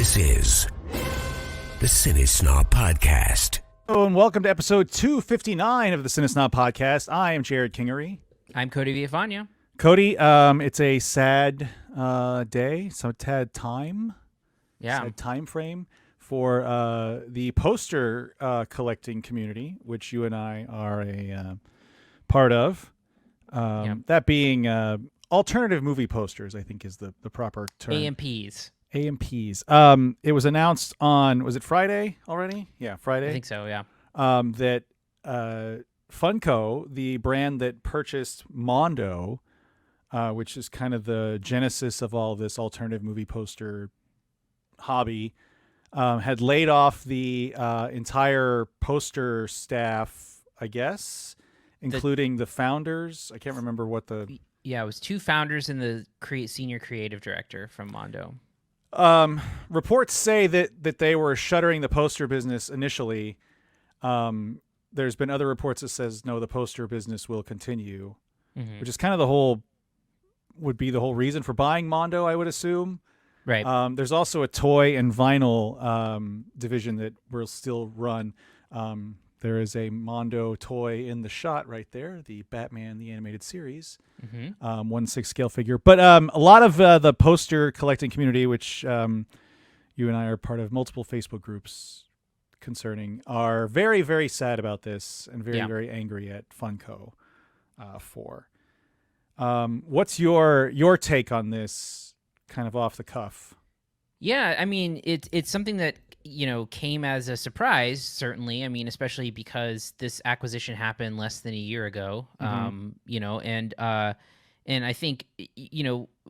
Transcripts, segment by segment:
This is the CineSnob Podcast. Hello and welcome to episode 259 of the CineSnob Podcast. I am Jerrod Kingery. I'm Cody Villafana. Cody, it's a sad day, so sad time. Yeah. Sad time frame for the poster collecting community, which you and I are a part of. That being alternative movie posters, I think is the proper term. AMPs. AMPs. It was announced on, was it Friday already? Yeah, Friday. I think so, yeah. That Funko, the brand that purchased Mondo, which is kind of the genesis of all this alternative movie poster hobby, had laid off the entire poster staff, I guess, including the founders. I can't remember what the... Yeah, it was two founders and the senior creative director from Mondo. Reports say that they were shuttering the poster business initially. There's been other reports that says no, the poster business will continue, which is kind of the whole reason for buying Mondo, I would assume. Right. There's also a toy and vinyl division that will still run. There is a Mondo toy in the shot right there, the Batman the Animated Series, 1/6 scale figure. But a lot of the poster collecting community, which you and I are part of multiple Facebook groups concerning, are very, very sad about this and very, very angry at Funko for. What's your take on this, kind of off the cuff? Yeah, I mean, it's something that, came as a surprise, certainly. I mean, especially because this acquisition happened less than a year ago, and I think,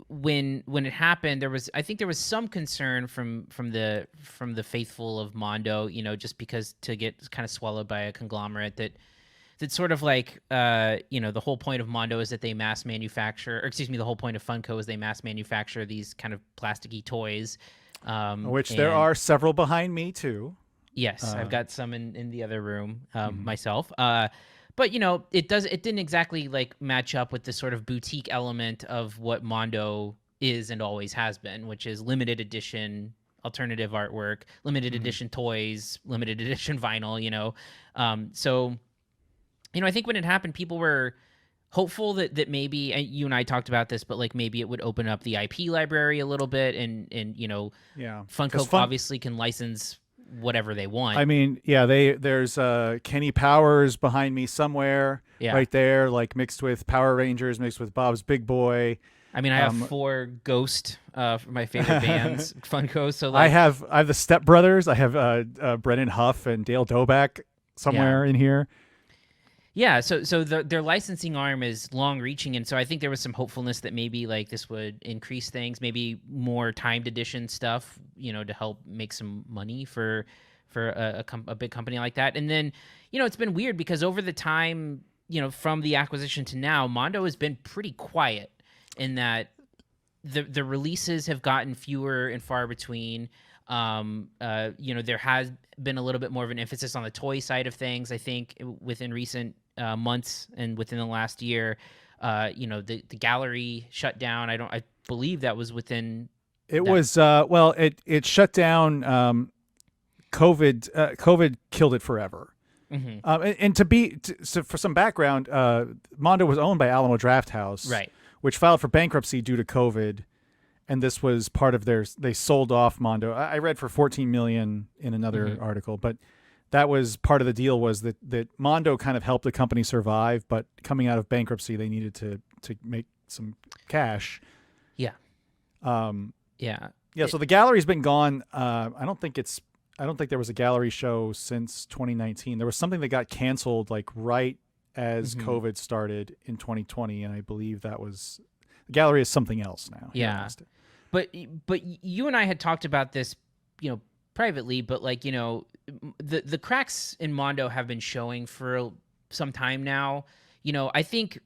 when it happened, there was some concern from the faithful of Mondo, just because to get kind of swallowed by a conglomerate that's sort of like, the whole point of Mondo is that they mass manufacture, or excuse me, the whole point of Funko is they mass manufacture these kind of plasticky toys. Which there are several behind me too. Yes, I've got some in the other room myself. But it didn't exactly like match up with the sort of boutique element of what Mondo is and always has been, which is limited edition alternative artwork, limited edition toys, limited edition vinyl. So I think when it happened, people were hopeful that maybe you and I talked about this, but like maybe it would open up the IP library a little bit, and Funko obviously can license whatever they want. I mean, there's Kenny Powers behind me somewhere, right there, like mixed with Power Rangers, mixed with Bob's Big Boy. I mean, I have 4 Ghost for my favorite bands, Funko. So I have the Step Brothers. I have Brennan Huff and Dale Doback somewhere in here. Yeah, so their licensing arm is long-reaching, and so I think there was some hopefulness that maybe like this would increase things, maybe more timed edition stuff, to help make some money for a big company like that. And then, it's been weird because over the time, from the acquisition to now, Mondo has been pretty quiet in that the releases have gotten fewer and far between. There has been a little bit more of an emphasis on the toy side of things, I think, within recent months and within the last year. The gallery shut down. I believe that was within. It shut down. COVID killed it forever. So for some background, Mondo was owned by Alamo Drafthouse, right, which filed for bankruptcy due to COVID. And this was part of they sold off Mondo. I read for $14 million in another article, but that was part of the deal, was that Mondo kind of helped the company survive, but coming out of bankruptcy, they needed to make some cash. Yeah. So the gallery's been gone. I don't think there was a gallery show since 2019. There was something that got canceled like right as COVID started in 2020, and I believe that was. The gallery is something else now. Yeah. But you and I had talked about this, privately, but like, the cracks in Mondo have been showing for some time now. I think,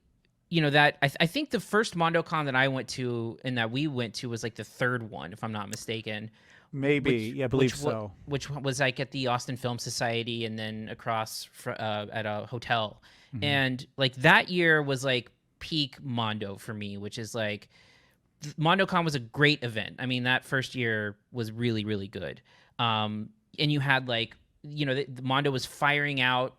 that I think the first MondoCon that I went to and that we went to was like the third one, if I'm not mistaken. Maybe, I believe so. Which was like at the Austin Film Society and then across at a hotel. And like that year was like peak Mondo for me, which is like MondoCon was a great event. I mean, that first year was really, really good. And you had like, the Mondo was firing out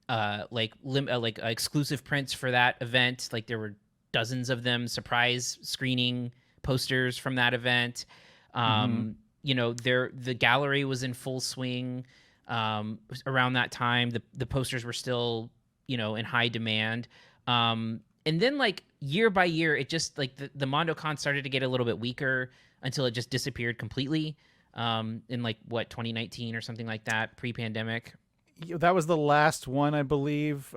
exclusive prints for that event. Like there were dozens of them, surprise screening posters from that event. The gallery was in full swing around that time. The posters were still, in high demand. And then like year by year, it just like the MondoCon started to get a little bit weaker until it just disappeared completely in like 2019 or something like that, pre-pandemic. That was the last one, I believe,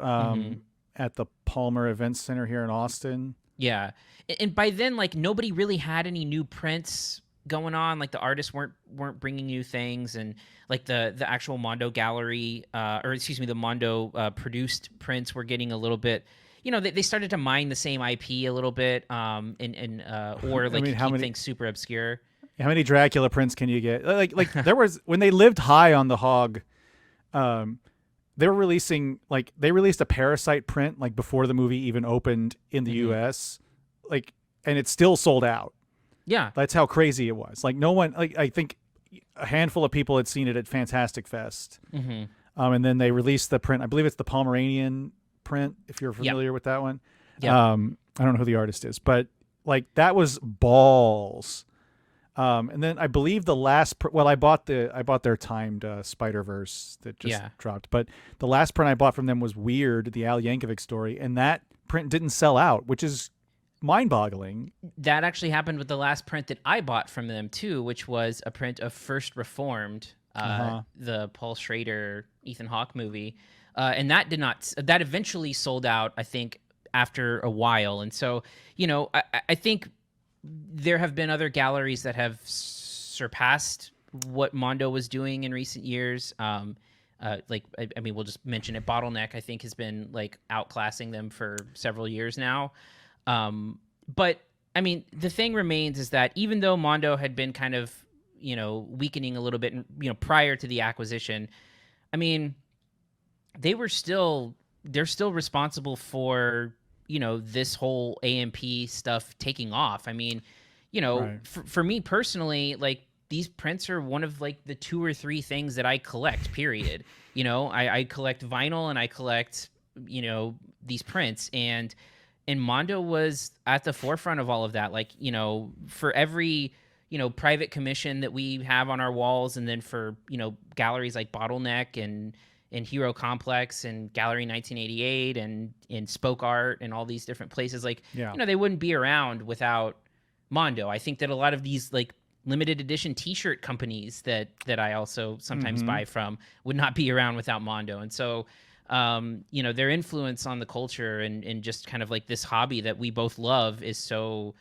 at the Palmer Event Center here in Austin. Yeah. And by then, like nobody really had any new prints going on. Like the artists weren't bringing new things, and like the actual Mondo gallery, the Mondo produced prints were getting a little bit. They started to mine the same IP a little bit, or like keep things super obscure. How many Dracula prints can you get? Like there was when they lived high on the hog, they released a Parasite print like before the movie even opened in the U.S. like, and it still sold out. Yeah, that's how crazy it was. Like no one, like I think a handful of people had seen it at Fantastic Fest, and then they released the print. I believe it's the Pomeranian print, if you're familiar with that one. I don't know who the artist is, but like that was balls. And then I believe the last I bought their timed Spider-Verse that just dropped, but the last print I bought from them was Weird, the Al Yankovic story, and that print didn't sell out, which is mind-boggling. That actually happened with the last print that I bought from them too, which was a print of First Reformed, the Paul Schrader Ethan Hawke movie. And that that eventually sold out, I think, after a while. And so, I think there have been other galleries that have surpassed what Mondo was doing in recent years. We'll just mention it. Bottleneck, I think, has been like outclassing them for several years now. But I mean, the thing remains is that even though Mondo had been kind of, weakening a little bit, prior to the acquisition, I mean, they're still responsible for, this whole AMP stuff taking off. I mean, right. for me personally, like these prints are one of like the 2 or 3 things that I collect, period. I collect vinyl and I collect, these prints, and Mondo was at the forefront of all of that. Like, for every, private commission that we have on our walls, and then for, galleries like Bottleneck and Hero Complex and Gallery 1988 and in Spoke Art and all these different places, like, they wouldn't be around without Mondo. I think that a lot of these like limited edition t-shirt companies that I also sometimes buy from would not be around without Mondo. And so, their influence on the culture and just kind of like this hobby that we both love is so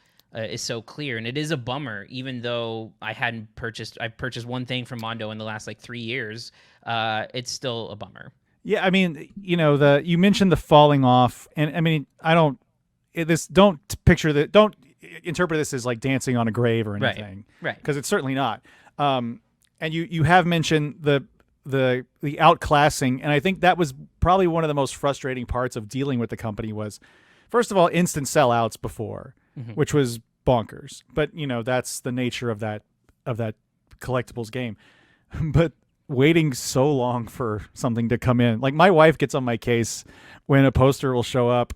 clear. And it is a bummer, even though I've purchased one thing from Mondo in the last like 3 years. It's still a bummer. Yeah, I mean, you mentioned the falling off, and I mean, don't interpret this as like dancing on a grave or anything, right? Because it's certainly not. And you have mentioned the outclassing, and I think that was probably one of the most frustrating parts of dealing with the company was, first of all, instant sellouts before, which was bonkers. But that's the nature of that collectibles game. But waiting so long for something to come in, like my wife gets on my case when a poster will show up,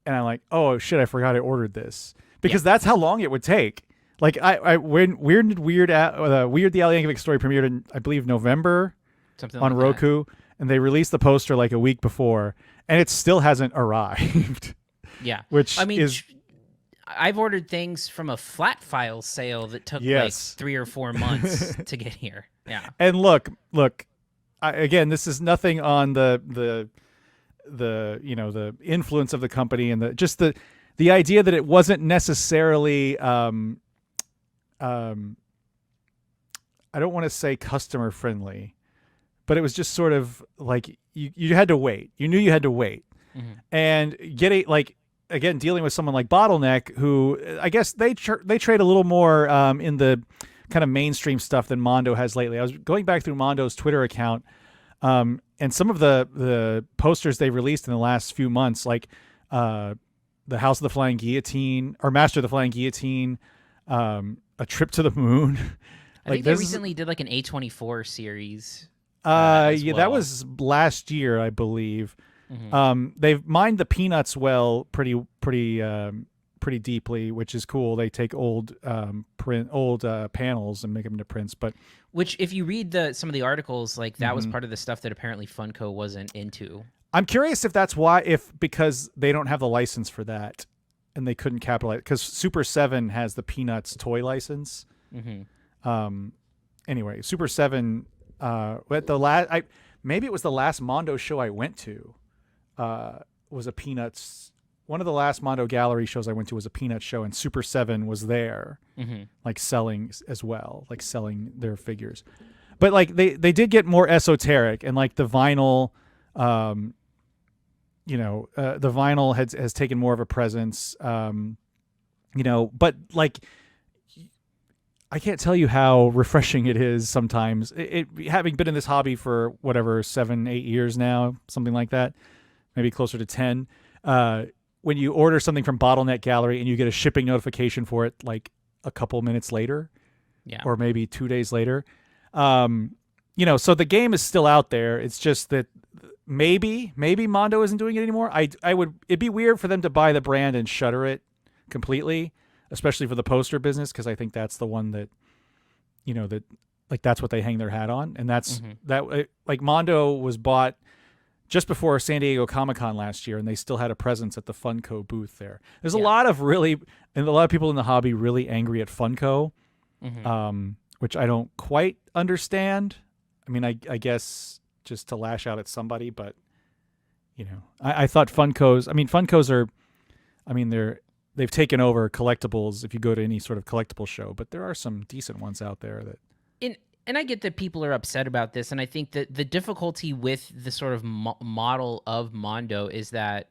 and I'm like, oh shit, I forgot I ordered this, because that's how long it would take. Like when Weird the Al Yankovic story premiered in, I believe, November. Something on like Roku, and they released the poster like a week before, and it still hasn't arrived. Yeah, which I mean, is, I've ordered things from a flat file sale that took like 3 or 4 months to get here. Yeah, and look, again, this is nothing on the influence of the company and the idea that it wasn't necessarily I don't want to say customer friendly, but it was just sort of like you had to wait. You knew you had to wait. And again, dealing with someone like Bottleneck, who I guess they trade a little more in the kind of mainstream stuff than Mondo has lately. I was going back through Mondo's Twitter account, and some of the posters they released in the last few months, like the House of the Flying Guillotine or Master of the Flying Guillotine, A Trip to the Moon. I think they recently did like an A24 series. That was last year, I believe. They've mined the peanuts well pretty deeply, which is cool. They take old panels and make them into prints. But which, if you read some of the articles, like that was part of the stuff that apparently Funko wasn't into. I'm curious if that's why, because they don't have the license for that, and they couldn't capitalize. Because Super 7 has the Peanuts toy license. Anyway, Super 7. At the maybe it was the last Mondo show I went to. Was a Peanuts. One of the last Mondo Gallery shows I went to was a Peanuts show, and Super 7 was there, like selling as well, like selling their figures. But like they did get more esoteric, and like the vinyl, the vinyl has taken more of a presence, but like I can't tell you how refreshing it is sometimes. It having been in this hobby for whatever 7-8 years now, something like that, maybe closer to 10. When you order something from Bottleneck Gallery and you get a shipping notification for it like a couple minutes later, or maybe 2 days later, so the game is still out there. It's just that maybe Mondo isn't doing it anymore. It'd be weird for them to buy the brand and shutter it completely, especially for the poster business, because I think that's the one that, that's what they hang their hat on, and that's like Mondo was bought just before San Diego Comic-Con last year, and they still had a presence at the Funko booth there. There's a lot of people in the hobby really angry at Funko, which I don't quite understand. I mean, I guess just to lash out at somebody, but I thought Funkos are, they've taken over collectibles if you go to any sort of collectible show, but there are some decent ones out there that. And I get that people are upset about this, and I think that the difficulty with the sort of model of Mondo is that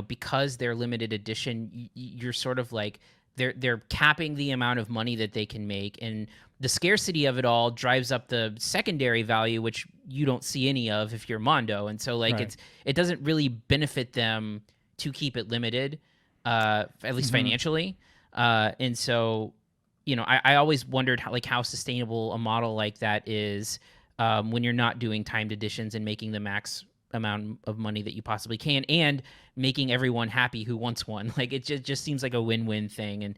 because they're limited edition, you're sort of like they're capping the amount of money that they can make, and the scarcity of it all drives up the secondary value, which you don't see any of if you're Mondo, and so like it doesn't really benefit them to keep it limited, at least financially, and so. I always wondered how sustainable a model like that is when you're not doing timed editions and making the max amount of money that you possibly can and making everyone happy who wants one. Like it just seems like a win-win thing. And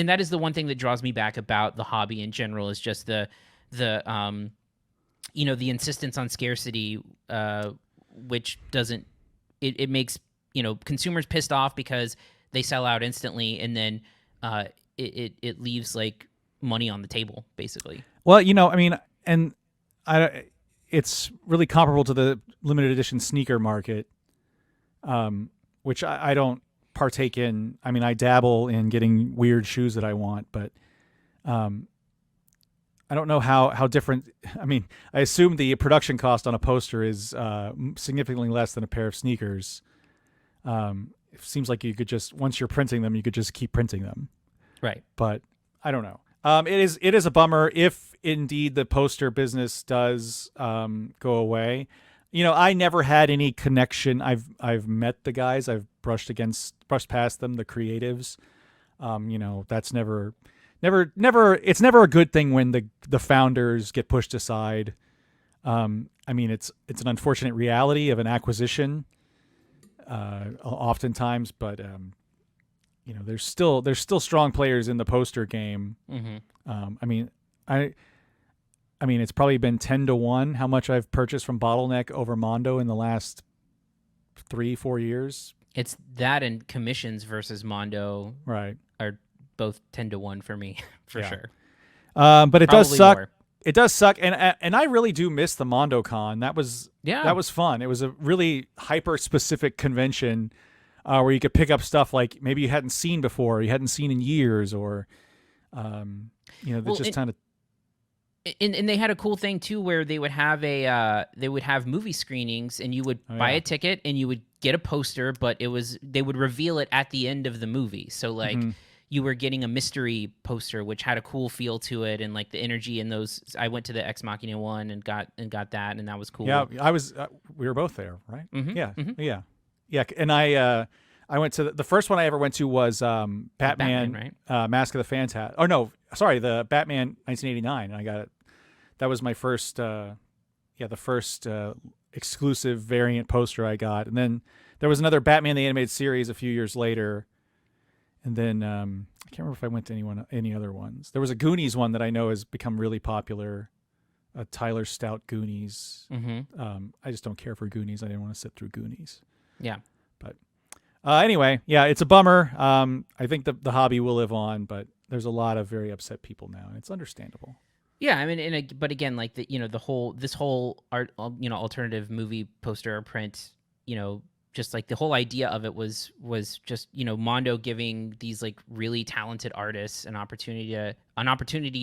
that is the one thing that draws me back about the hobby in general is just the insistence on scarcity, which doesn't, it makes, consumers pissed off because they sell out instantly and then, it leaves like money on the table, basically. Well, it's really comparable to the limited edition sneaker market, which I don't partake in. I mean, I dabble in getting weird shoes that I want, but I don't know how different. I mean, I assume the production cost on a poster is significantly less than a pair of sneakers. It seems like you could just, once you're printing them, you could just keep printing them. Right. But I don't know. It is a bummer if indeed the poster business does go away. I never had any connection. I've met the guys. I've brushed past them, the creatives. That's never it's never a good thing when the founders get pushed aside. It's an unfortunate reality of an acquisition oftentimes, but there's still strong players in the poster game. It's probably been 10-1 how much I've purchased from Bottleneck over Mondo in the last 3-4 years. It's that and commissions versus Mondo, right, are both 10-1 for me for sure. But it does suck. More. It does suck, and I really do miss the Mondo Con. That was fun. It was a really hyper specific convention. Where you could pick up stuff like maybe you hadn't seen before, you hadn't seen in years, or, And they had a cool thing too, where they would have movie screenings, and you would buy a ticket, and you would get a poster, but they would reveal it at the end of the movie. So like you were getting a mystery poster, which had a cool feel to it, and like the energy in those. I went to the Ex Machina one and got that, and that was cool. Yeah, we were both there, right? Yeah. Yeah, and I I went to the first one I ever went to was Batman, right? Mask of the Phantasm. Oh no, sorry, the Batman 1989. I got it. That was my first, the first exclusive variant poster I got. And then there was another Batman the Animated Series a few years later. And then I can't remember if I went to any other ones. There was a Goonies one that I know has become really popular. A Tyler Stout Goonies. Mm-hmm. I just don't care for Goonies. I didn't want to sit through Goonies. Yeah. But anyway, yeah, it's a bummer. I think the hobby will live on, but there's a lot of very upset people now, and it's understandable. Yeah, I mean, but again, like this whole art, alternative movie poster or print, just like the whole idea of it was just Mondo giving these like really talented artists an opportunity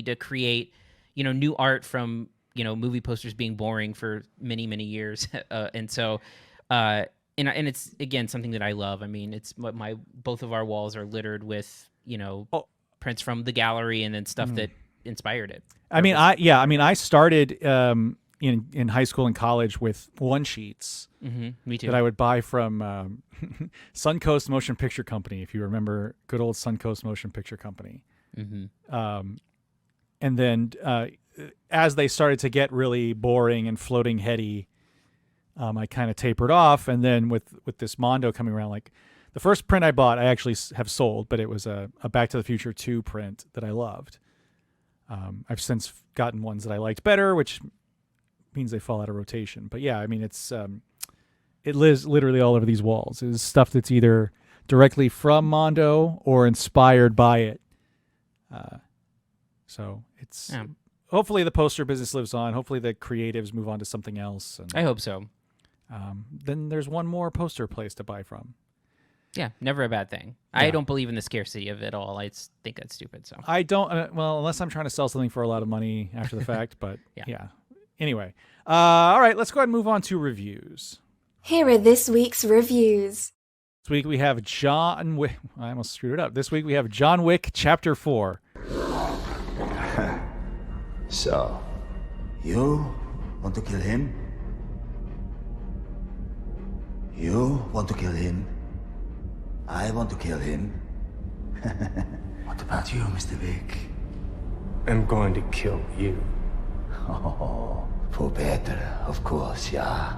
to create new art from movie posters being boring for many years, and so and it's again something that I love. I mean, it's both of our walls are littered with prints from the gallery and then stuff that inspired it. I mean, I started in high school and college with one sheets. Mm-hmm. Me too. That I would buy from Suncoast Motion Picture Company, if you remember, good old Suncoast Motion Picture Company. Mm-hmm. And then as they started to get really boring and floating heady, I kind of tapered off. And then with this Mondo coming around, like the first print I bought, I actually have sold, but it was a Back to the Future 2 print that I loved. I've since gotten ones that I liked better, which means they fall out of rotation. But yeah, I mean, it lives literally all over these walls. It's stuff that's either directly from Mondo or inspired by it. So it's hopefully the poster business lives on. Hopefully the creatives move on to something else. And, I hope so. Then there's one more poster place to buy from. Yeah, never a bad thing. Yeah. I don't believe in the scarcity of it all. I think that's stupid. So I don't. Well, unless I'm trying to sell something for a lot of money after the fact. But yeah. Anyway, all right. Let's go ahead and move on to reviews. Here are this week's reviews. This week we have John Wick. I almost screwed it up. This week we have John Wick Chapter 4. So, you want to kill him? You want to kill him? I want to kill him. What about you, Mr. Wick? I'm going to kill you. Oh, for better, of course, yeah.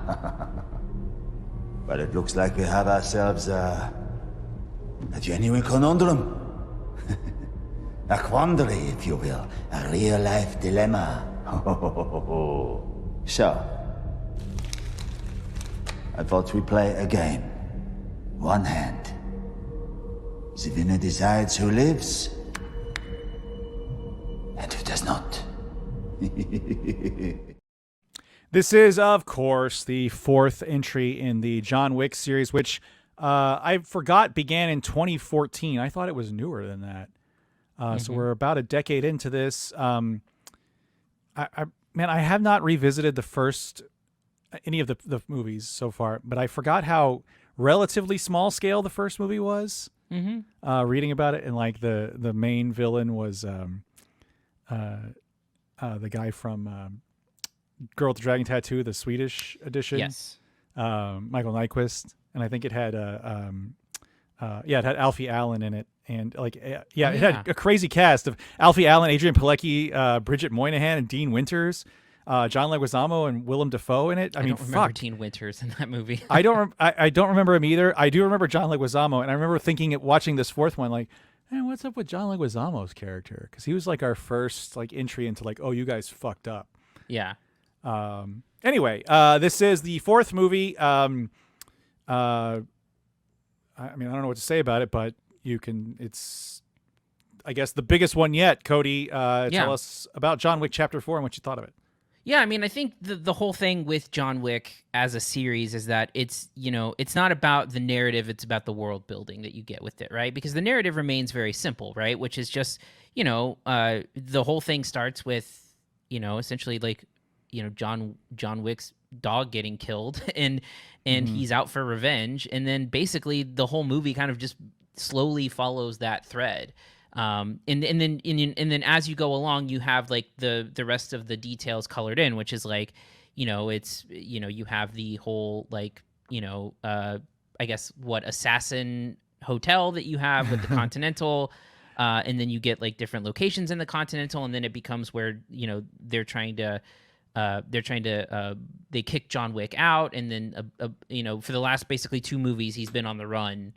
But it looks like we have ourselves a genuine conundrum. A quandary, if you will. A real-life dilemma. So, I thought we'd play a game. One hand. The winner decides who lives and who does not. This is, of course, the fourth entry in the John Wick series, which I forgot began in 2014. I thought it was newer than that. So we're about a decade into this. I have not revisited any of the movies so far, but I forgot how relatively small scale the first movie was. Mm-hmm. Reading about it, and like the main villain was the guy from Girl with the Dragon Tattoo, the Swedish edition. Yes, Michael Nyqvist, and I think it had it had Alfie Allen in it. And it had a crazy cast of Alfie Allen, Adrian Pilecki, Bridget Moynihan, and Dean Winters, John Leguizamo, and Willem Dafoe in it. I mean, don't remember Dean Winters in that movie. I don't remember him either. I do remember John Leguizamo, and I remember watching this fourth one, like, man, what's up with John Leguizamo's character? Because he was like our first like entry into like, oh, you guys fucked up. Yeah. Anyway, this is the fourth movie. I mean, I don't know what to say about it, but it's, I guess, the biggest one yet. Cody, tell us about John Wick Chapter 4 and what you thought of it. Yeah, I mean, I think the whole thing with John Wick as a series is that it's not about the narrative, it's about the world building that you get with it, right? Because the narrative remains very simple, right? Which is just, the whole thing starts with, essentially like, John Wick's dog getting killed and he's out for revenge. And then basically the whole movie kind of just slowly follows that thread. And then as you go along, you have like the rest of the details colored in, which is like, it's, you have the whole like, I guess assassin hotel that you have with the Continental. And then you get like different locations in the Continental, and then it becomes where, you know, they kick John Wick out, and then you know, for the last basically 2 movies he's been on the run.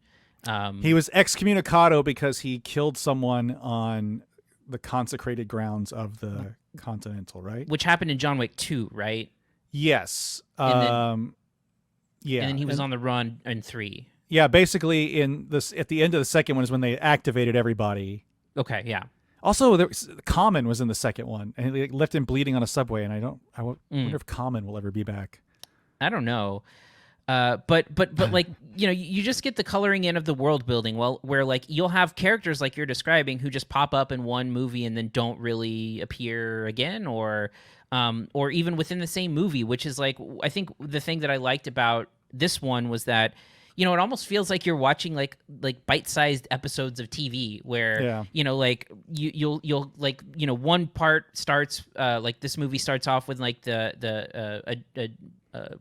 He was excommunicado because he killed someone on the consecrated grounds of the Continental, right? Which happened in John Wick 2, right? Yes. And yeah. And then he was on the run in 3. Yeah, basically at the end of the second one is when they activated everybody. Okay, yeah. Also, Common was in the second one, and he left him bleeding on a subway. And I wonder if Common will ever be back. I don't know. But like, you know, you just get the coloring in of the world building. Well, where like you'll have characters like you're describing who just pop up in one movie and then don't really appear again, or even within the same movie, which is like, I think the thing that I liked about this one was that, you know, it almost feels like you're watching like bite-sized episodes of TV where, you know, like you'll like, you know, one part starts like this movie starts off with like the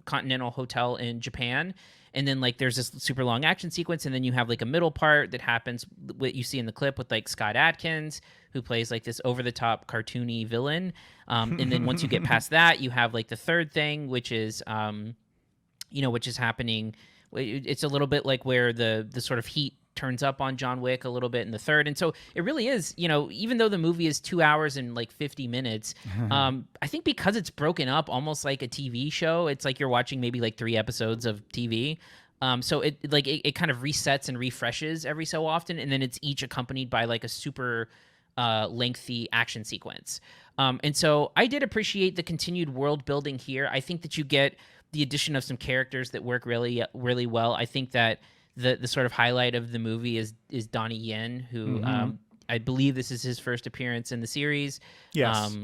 Continental Hotel in Japan, and then like there's this super long action sequence, and then you have like a middle part that happens, what you see in the clip with like Scott Adkins, who plays like this over-the-top cartoony villain, and then once you get past that, you have like the third thing, which is you know, which is happening. It's a little bit like where the sort of heat turns up on John Wick a little bit in the third. And so it really is, you know, even though the movie is 2 hours and like 50 minutes, I think because it's broken up almost like a TV show, it's like you're watching maybe like 3 episodes of TV. So it kind of resets and refreshes every so often. And then it's each accompanied by like a super lengthy action sequence. And so I did appreciate the continued world building here. I think that you get the addition of some characters that work really, really well. I think that the sort of highlight of the movie is Donnie Yen, who I believe this is his first appearance in the series. Yes.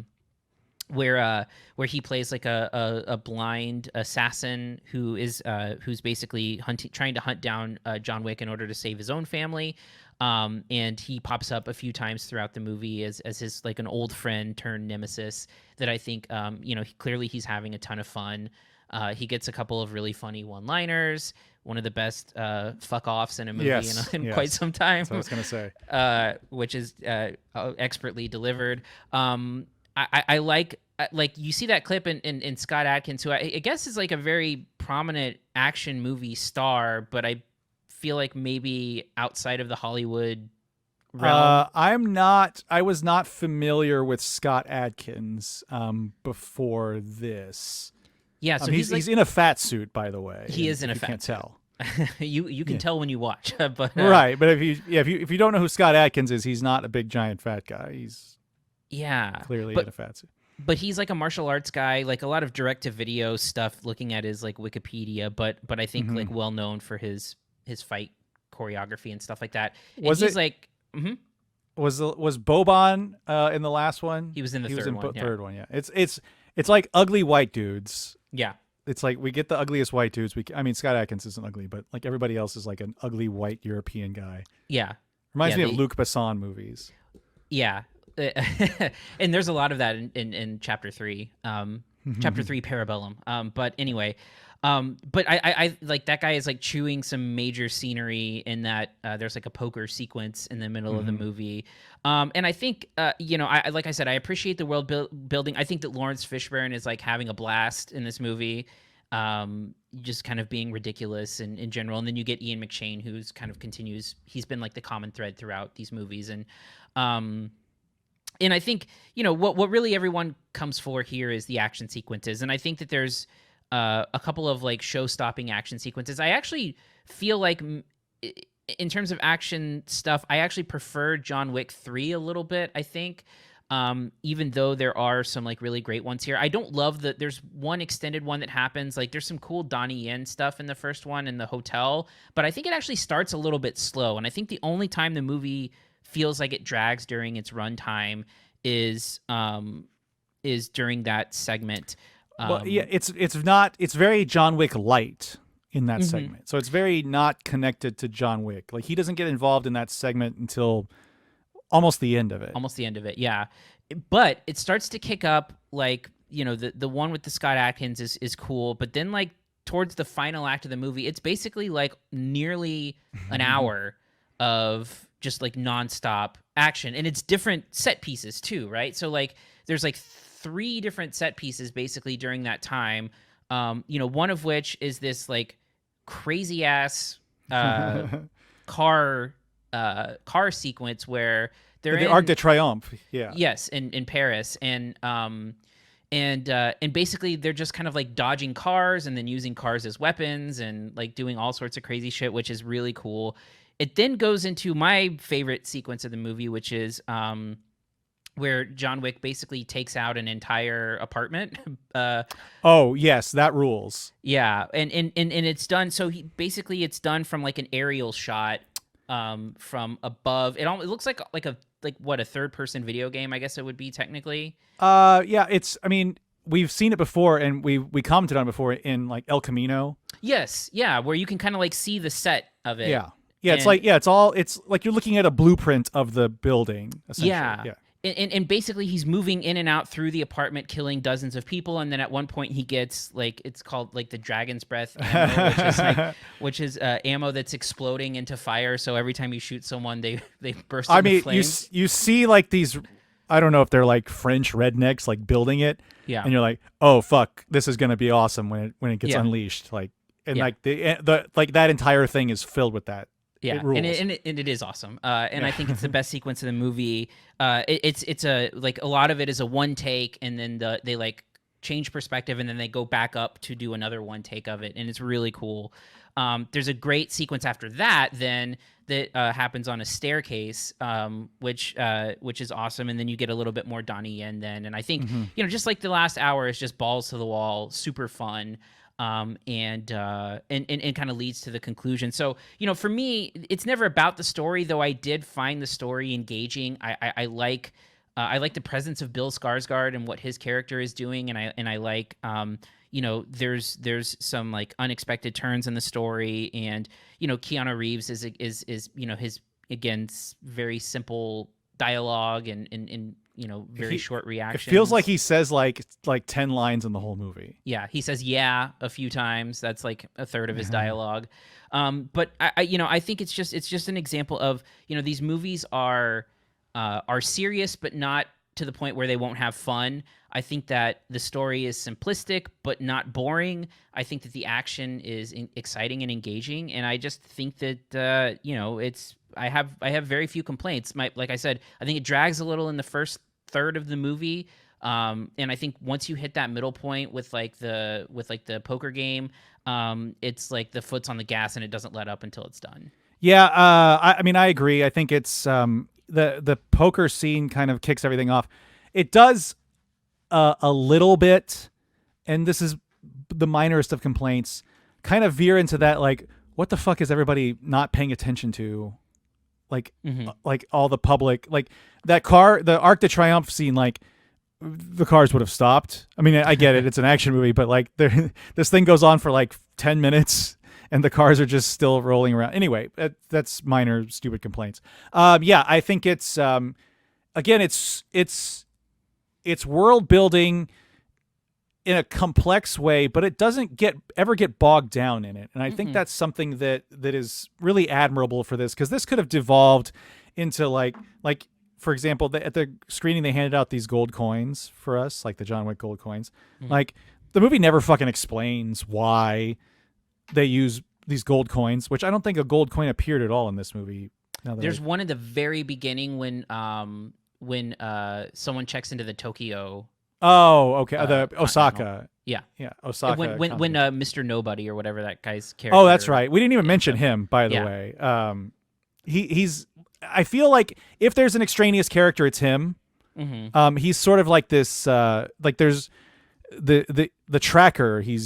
Where he plays like a blind assassin who's basically trying to hunt down John Wick in order to save his own family. And he pops up a few times throughout the movie as his like an old friend turned nemesis that I think you know, clearly he's having a ton of fun. He gets a couple of really funny one-liners, one of the best fuck-offs in a movie in quite some time. That's what I was going to say. Which is expertly delivered. I like you see that clip in Scott Adkins, who I guess is like a very prominent action movie star, but I feel like maybe outside of the Hollywood realm. I was not familiar with Scott Adkins before this. Yeah, so he's in a fat suit, by the way. He is in a fat can't suit. Tell. you can tell when you watch, but right. But if you don't know who Scott Adkins is, he's not a big giant fat guy. He's clearly in a fat suit. But he's like a martial arts guy, like a lot of direct-to-video stuff. Looking at his like Wikipedia, but I think like well known for his fight choreography and stuff like that. Was Boban in the last one? He was in the third one. Yeah. It's like ugly white dudes. Yeah. It's like we get the ugliest white dudes. I mean, Scott Adkins isn't ugly, but like everybody else is like an ugly white European guy. Yeah. Reminds me of Luc Besson movies. Yeah. And there's a lot of that in Chapter 3. Chapter 3 Parabellum. But anyway, but I like that guy is like chewing some major scenery in that there's like a poker sequence in the middle of the movie. And I think, you know, like I said, I appreciate the world building. I think that Lawrence Fishburne is like having a blast in this movie, just kind of being ridiculous in general. And then you get Ian McShane, who's kind of continues. He's been like the common thread throughout these movies. And I think, you know, what really everyone comes for here is the action sequences. And I think that there's a couple of like show-stopping action sequences. I actually feel like in terms of action stuff, I actually prefer John Wick 3 a little bit, I think. Even though there are some like really great ones here. I don't love there's one extended one that happens. Like there's some cool Donnie Yen stuff in the first one in the hotel, but I think it actually starts a little bit slow. And I think the only time the movie feels like it drags during its runtime is during that segment. Well, yeah, it's very John Wick light in that segment. So it's very not connected to John Wick. Like he doesn't get involved in that segment until almost the end of it. Yeah. But it starts to kick up, like, you know, the one with the Scott Adkins is cool, but then like towards the final act of the movie, it's basically like nearly an hour of just like nonstop action, and it's different set pieces too, right? So like there's like 3 different set pieces basically during that time. One of which is this like crazy ass car sequence where they're the in Arc de Triomphe. Yeah. Yes, in Paris, and basically they're just kind of like dodging cars and then using cars as weapons and like doing all sorts of crazy shit, which is really cool. It then goes into my favorite sequence of the movie, which is where John Wick basically takes out an entire apartment. Oh yes, that rules. Yeah, and it's done. So it's done from like an aerial shot from above. It looks like a third person video game, I guess it would be technically. Yeah, I mean, we've seen it before, and we commented on it before in like El Camino. Yes, yeah, where you can kind of like see the set of it. Yeah. Yeah, it's like you're looking at a blueprint of the building, essentially. Yeah. And basically he's moving in and out through the apartment, killing dozens of people, and then at one point he gets like, it's called like the dragon's breath ammo, which is ammo that's exploding into fire. So every time you shoot someone, they burst into flames. You see like these, I don't know if they're like French rednecks like building it. Yeah. And you're like, oh fuck, this is gonna be awesome when it gets unleashed. Like, and like the like that entire thing is filled with that. Yeah, and it is awesome, and I think it's the best sequence of the movie. It's a like a lot of it is a one take, and then they like change perspective, and then they go back up to do another one take of it, and it's really cool. There's a great sequence after that then that happens on a staircase, which is awesome, and then you get a little bit more Donnie Yen then, and I think just like the last hour is just balls to the wall, super fun. And kind of leads to the conclusion. So, for me, it's never about the story, though I did find the story engaging. I like the presence of Bill Skarsgård and what his character is doing, and I like there's some like unexpected turns in the story, and Keanu Reeves is his again very simple dialogue and very short reactions. It feels like he says like 10 lines in the whole movie. Yeah, he says yeah a few times. That's like a third of his dialogue. But I think it's just an example of these movies are serious but not to the point where they won't have fun. I think that the story is simplistic but not boring. I think that the action is exciting and engaging, and I just think that it's. I have very few complaints. Like I said, I think it drags a little in the first third of the movie, and I think once you hit that middle point with the poker game, it's like the foot's on the gas and it doesn't let up until it's done. Yeah, I mean I agree. I think it's the poker scene kind of kicks everything off. It does a little bit, and this is the minorest of complaints, kind of veer into that like, what the fuck is everybody not paying attention to? Like all the public, like that car, the Arc de Triomphe scene, like the cars would have stopped. I mean, I get it. It's an action movie, but like this thing goes on for like 10 minutes and the cars are just still rolling around. Anyway, that's minor, stupid complaints. Yeah, I think it's, again, it's world building in a complex way, but it doesn't ever get bogged down in it. And I think that's something that is really admirable for this, because this could have devolved into like for example, at the screening they handed out these gold coins for us, like the John Wick gold coins. Like the movie never fucking explains why they use these gold coins, which I don't think a gold coin appeared at all in this movie. There's one at the very beginning when someone checks into the Tokyo. Oh, okay. The Osaka. Yeah. Osaka. When Mr. Nobody or whatever that guy's character. Oh, that's right. We didn't even mention him, by the way. He's. I feel like if there's an extraneous character, it's him. He's sort of like this. Like there's the tracker. He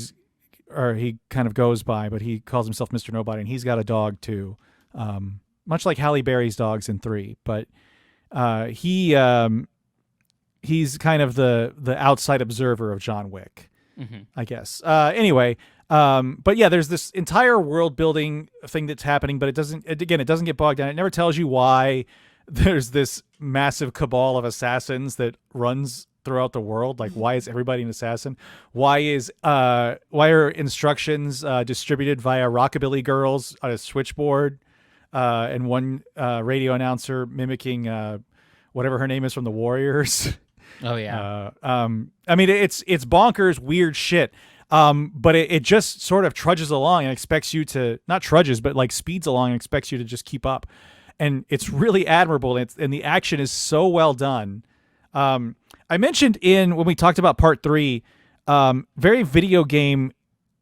kind of goes by, but he calls himself Mr. Nobody, and he's got a dog too. Much like Halle Berry's dogs in 3, but he's kind of the outside observer of John Wick, I guess. Anyway, but yeah, there's this entire world building thing that's happening, but it doesn't get bogged down. It never tells you why there's this massive cabal of assassins that runs throughout the world? Like, why is everybody an assassin? Why are instructions distributed via rockabilly girls on a switchboard, and one radio announcer mimicking whatever her name is from the Warriors? Oh yeah. I mean, it's bonkers, weird shit. But it just sort of trudges along and expects you to, not trudges, but like speeds along and expects you to just keep up. And it's really admirable. And the action is so well done. I mentioned when we talked about part 3, very video game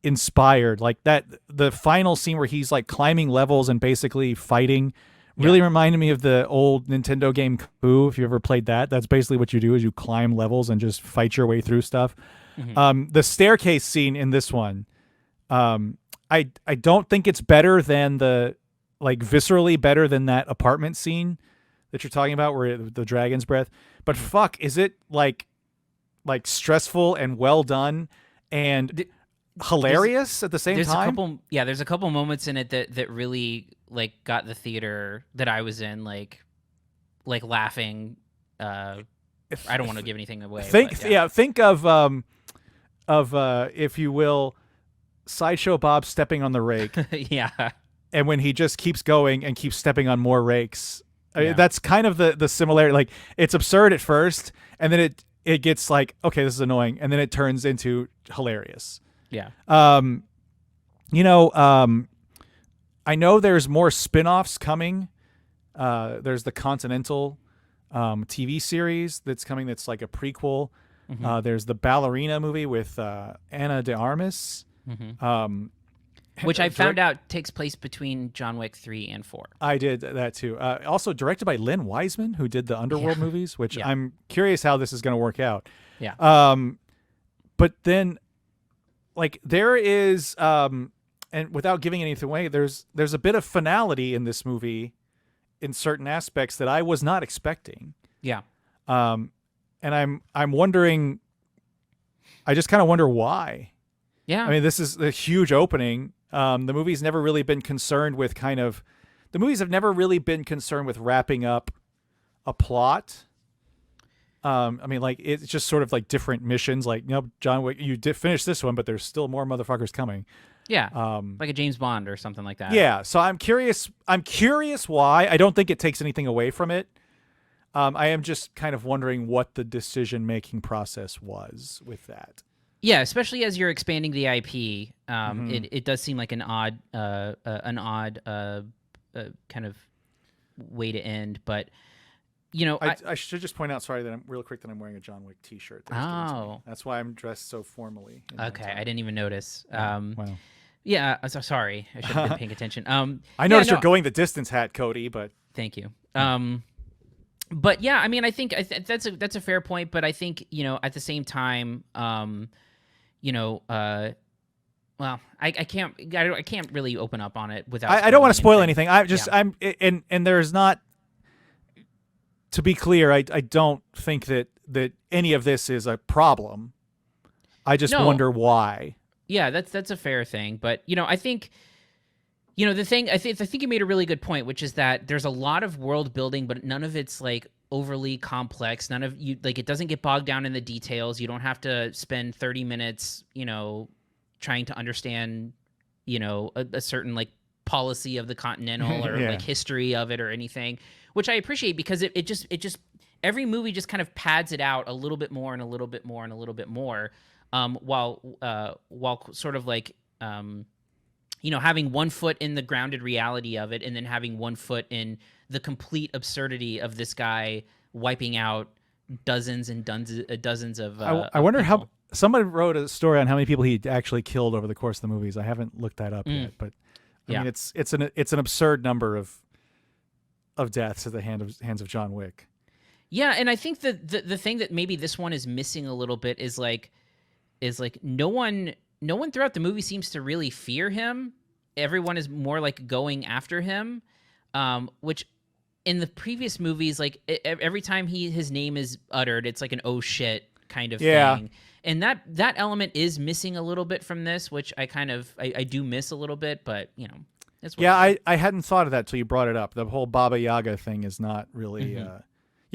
inspired, like the final scene where he's like climbing levels and basically fighting really reminded me of the old Nintendo game Coup. If you ever played that, that's basically what you do is you climb levels and just fight your way through stuff. The staircase scene in this one, I don't think it's better than viscerally better than that apartment scene that you're talking about where the dragon's breath. But fuck, is it like stressful and well done and hilarious at the same time? There's a couple moments in it that really like got the theater that I was in like laughing. I don't want to give anything away. Think of if you will, Sideshow Bob stepping on the rake. Yeah. And when he just keeps going and keeps stepping on more rakes. I mean, that's kind of the similarity. Like, it's absurd at first, and then it gets like, okay, this is annoying, and then it turns into hilarious. Yeah. I know there's more spin-offs coming. There's the Continental TV series that's coming that's like a prequel. There's the Ballerina movie with Ana de Armas. Which I found out takes place between John Wick 3 and 4. I did that too. Also directed by Lynn Wiseman, who did the Underworld movies, which I'm curious how this is going to work out. Yeah. But then, like, there is, and without giving anything away, there's a bit of finality in this movie in certain aspects that I was not expecting. Yeah. And I'm wondering, I just kind of wonder why. Yeah. I mean, this is a huge opening. The movies have never really been concerned with wrapping up a plot. I mean, like, it's just sort of like different missions. Like, John Wick, you did finish this one, but there's still more motherfuckers coming. Yeah. Like a James Bond or something like that. Yeah. So I'm curious why. I don't think it takes anything away from it. I am just kind of wondering what the decision-making process was with that. Yeah, especially as you're expanding the IP, it does seem like an odd kind of way to end. But I should just point out, sorry, that I'm wearing a John Wick T-shirt. That's why I'm dressed so formally. Okay, I didn't even notice. Wow. Yeah, so sorry, I should have been paying attention. I noticed you're going the distance hat, Cody, but thank you. But yeah, I mean, I think that's a fair point. But I think at the same time, well, I can't really open up on it without. I don't want to spoil anything. I'm there's not. To be clear, I don't think that any of this is a problem. I just wonder why. Yeah, that's a fair thing, but I think. The thing I think you made a really good point, which is that there's a lot of world building, but none of it's like overly complex. None of you like it doesn't get bogged down in the details. You don't have to spend 30 minutes, trying to understand, a certain like policy of the Continental or like history of it or anything, which I appreciate because it just every movie just kind of pads it out a little bit more and a little bit more and a little bit more, while sort of like having one foot in the grounded reality of it and then having one foot in the complete absurdity of this guy wiping out dozens and dozens of I wonder how somebody wrote a story on how many people he actually killed over the course of the movies. I haven't looked that up yet, but I mean, it's an absurd number of deaths at the hands of John Wick. Yeah, and I think that the thing that maybe this one is missing a little bit is like no one throughout the movie seems to really fear him. Everyone is more like going after him, which in the previous movies, like every time his name is uttered, it's like an oh shit kind of thing. And that element is missing a little bit from this, which I do miss a little bit, but it's what I hadn't thought of that till you brought it up. The whole Baba Yaga thing is not really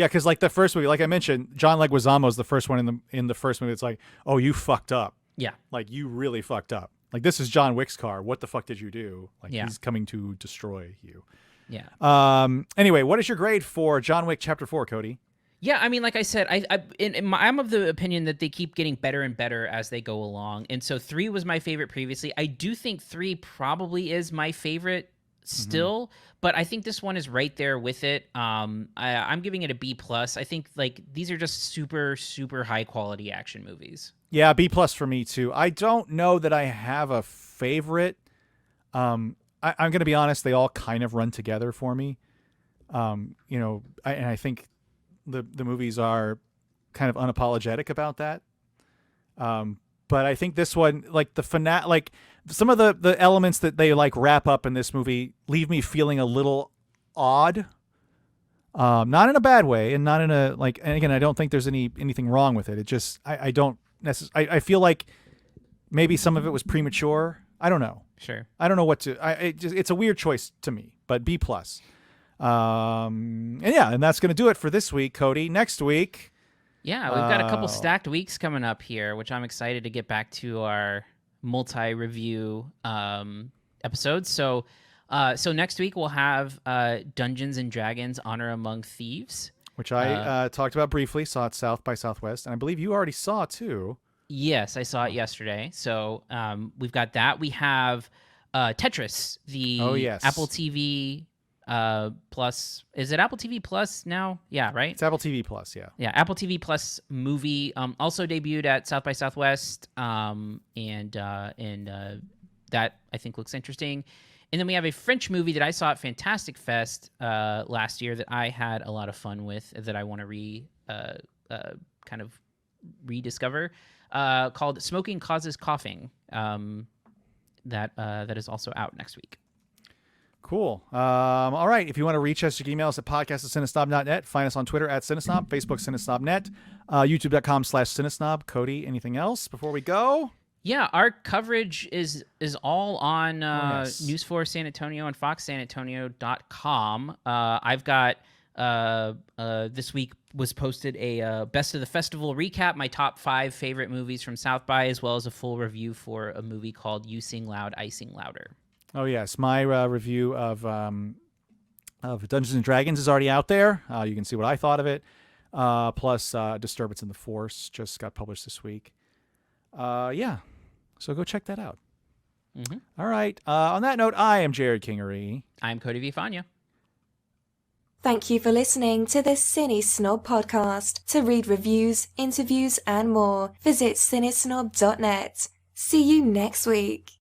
Yeah, because like the first movie, like I mentioned, John Leguizamo's the first one in the first movie. It's like, oh, you fucked up. Yeah. Like you really fucked up. Like this is John Wick's car. What the fuck did you do? Like he's coming to destroy you. Yeah. Anyway, what is your grade for John Wick Chapter 4, Cody? Yeah, I mean, like I said, I'm of the opinion that they keep getting better and better as they go along. And so 3 was my favorite previously. I do think 3 probably is my favorite still, but I think this one is right there with it. I'm giving it a B+. I think like these are just super, super high quality action movies. Yeah, B+ for me too. I don't know that I have a favorite. I'm going to be honest, they all kind of run together for me. And I think the movies are kind of unapologetic about that. But I think this one, like like some of the elements that they like wrap up in this movie leave me feeling a little odd. Not in a bad way, and not in a like. And again, I don't think there's anything wrong with it. It just I don't necessarily. I feel like maybe some of it was premature. I don't know. Sure. I don't know what to. It's a weird choice to me, but B+. And that's going to do it for this week, Cody. Next week. Yeah, we've got a couple stacked weeks coming up here, which I'm excited to get back to our multi-review episodes. So next week we'll have Dungeons and Dragons: Honor Among Thieves, which I talked about briefly. Saw it South by Southwest, and I believe you already saw too. Yes, I saw it yesterday. So we've got that. We have Tetris, the Apple TV Plus. Is it Apple TV Plus now? Yeah, right? It's Apple TV Plus, yeah. Yeah, Apple TV Plus movie also debuted at South by Southwest, and that I think looks interesting. And then we have a French movie that I saw at Fantastic Fest last year that I had a lot of fun with that I want to kind of rediscover, called Smoking Causes Coughing. That is also out next week. Cool. All right. If you want to reach us, you can email us at podcast@cinesnob.net. Find us on Twitter at CineSnob, Facebook CineSnobNet, YouTube.com/CineSnob. Cody, anything else before we go? Yeah, our coverage is all on News 4 San Antonio and FoxSanAntonio.com. I've got this week was posted a Best of the Festival recap, my top 5 favorite movies from South by, as well as a full review for a movie called You Sing Loud, I Sing Louder. Oh, yes. My review of Dungeons & Dragons is already out there. You can see what I thought of it. Plus, Disturbance in the Force just got published this week. So go check that out. Mm-hmm. All right. On that note, I am Jerrod Kingery. I'm Cody Vifania. Thank you for listening to the CineSnob Podcast. To read reviews, interviews, and more, visit cinesnob.net. See you next week.